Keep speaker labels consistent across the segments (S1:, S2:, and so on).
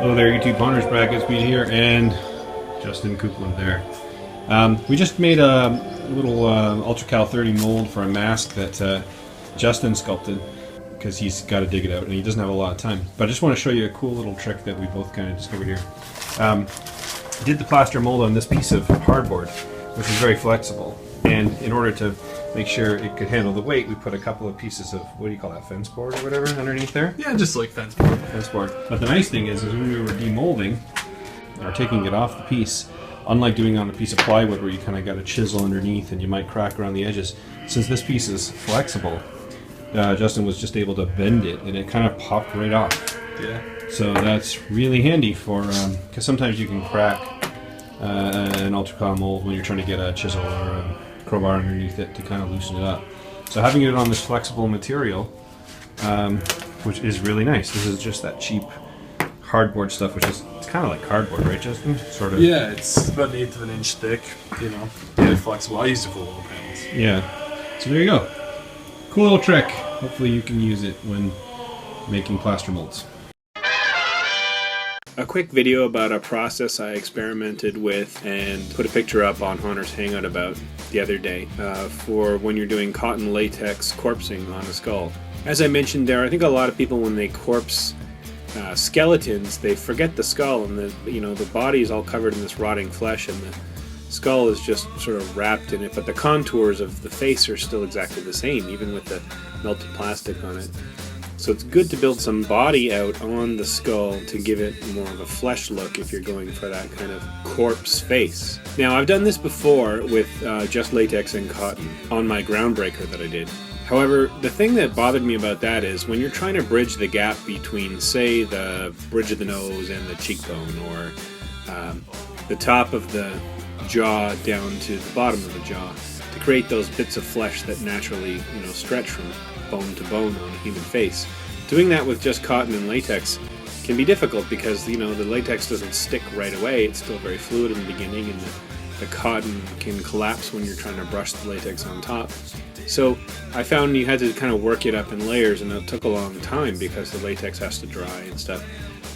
S1: Hello there, YouTube Hunters, Brad Speed here, and Justin Coupland there. We just made a little Ultra Cal 30 mold for a mask that Justin sculpted because he's got to dig it out and he doesn't have a lot of time. But I just want to show you a cool little trick that we both kind of discovered here. Did the plaster mold on this piece of hardboard, which is very flexible, and in order to make sure it could handle the weight, we put a couple of pieces of, what do you call that, fence board or whatever underneath there?
S2: Yeah, just like fence board.
S1: Fence board. But the nice thing is when we were demolding, or taking it off the piece, unlike doing it on a piece of plywood where you kind of got a chisel underneath and you might crack around the edges, since this piece is flexible, Justin was just able to bend it and it kind of popped right off.
S2: Yeah.
S1: So that's really handy for, because sometimes you can crack an Ultra Cal mold when you're trying to get a chisel or a crowbar underneath it to kind of loosen it up. So having it on this flexible material, which is really nice. This is just that cheap hardboard stuff, which is, it's kind of like cardboard, right, Justin? Sort of.
S2: Yeah, it's about 1/8 of an inch thick, you know, really flexible. I used it for wall panels.
S1: Yeah. So there you go. Cool little trick. Hopefully you can use it when making plaster molds. A quick video about a process I experimented with and put a picture up on Hunter's Hangout about the other day for when you're doing cotton latex corpsing on a skull. As I mentioned there, I think a lot of people when they corpse skeletons, they forget the skull, and the body is all covered in this rotting flesh and the skull is just sort of wrapped in it, but the contours of the face are still exactly the same, even with the melted plastic on it. So it's good to build some body out on the skull to give it more of a flesh look if you're going for that kind of corpse face. Now, I've done this before with just latex and cotton on my groundbreaker that I did. However, the thing that bothered me about that is when you're trying to bridge the gap between, say, the bridge of the nose and the cheekbone, or the top of the jaw down to the bottom of the jaw, to create those bits of flesh that naturally, stretch from bone to bone on a human face. Doing that with just cotton and latex can be difficult because, the latex doesn't stick right away. It's still very fluid in the beginning, and the cotton can collapse when you're trying to brush the latex on top. So I found you had to kind of work it up in layers, and it took a long time because the latex has to dry and stuff.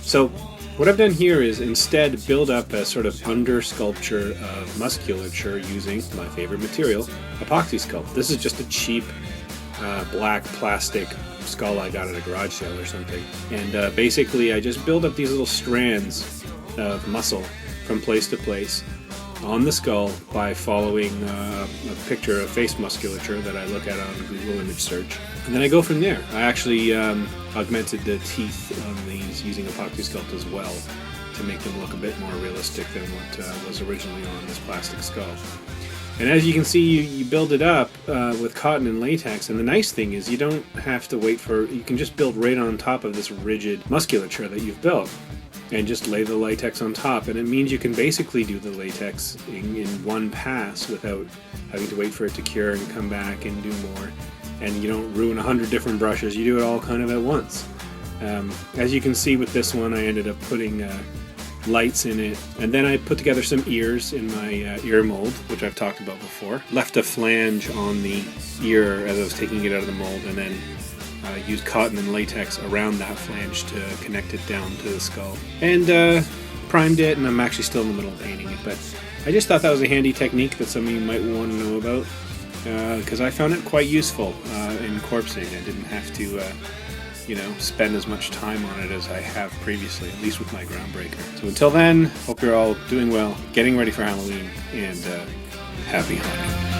S1: So what I've done here is instead build up a sort of undersculpture of musculature using my favorite material, Apoxie sculpt. This is just a cheap black plastic skull I got at a garage sale or something. And basically I just build up these little strands of muscle from place to place on the skull by following a picture of face musculature that I look at on Google image search. And then I go from there. I actually augmented the teeth on these using Apoxie sculpt as well to make them look a bit more realistic than what was originally on this plastic skull. And as you can see, you build it up with cotton and latex, and the nice thing is you don't have to wait you can just build right on top of this rigid musculature that you've built and just lay the latex on top, and it means you can basically do the latex in one pass without having to wait for it to cure and come back and do more, and you don't ruin 100 different brushes. You do it all kind of at once. As you can see with this one, I ended up putting lights in it, and then I put together some ears in my ear mold, which I've talked about before. Left a flange on the ear as I was taking it out of the mold, and then used cotton and latex around that flange to connect it down to the skull. And primed it, and I'm actually still in the middle of painting it, but I just thought that was a handy technique that some of you might want to know about, because I found it quite useful in corpsing. I didn't have to spend as much time on it as I have previously, at least with my groundbreaker. So until then, hope you're all doing well, getting ready for Halloween, and happy hunting.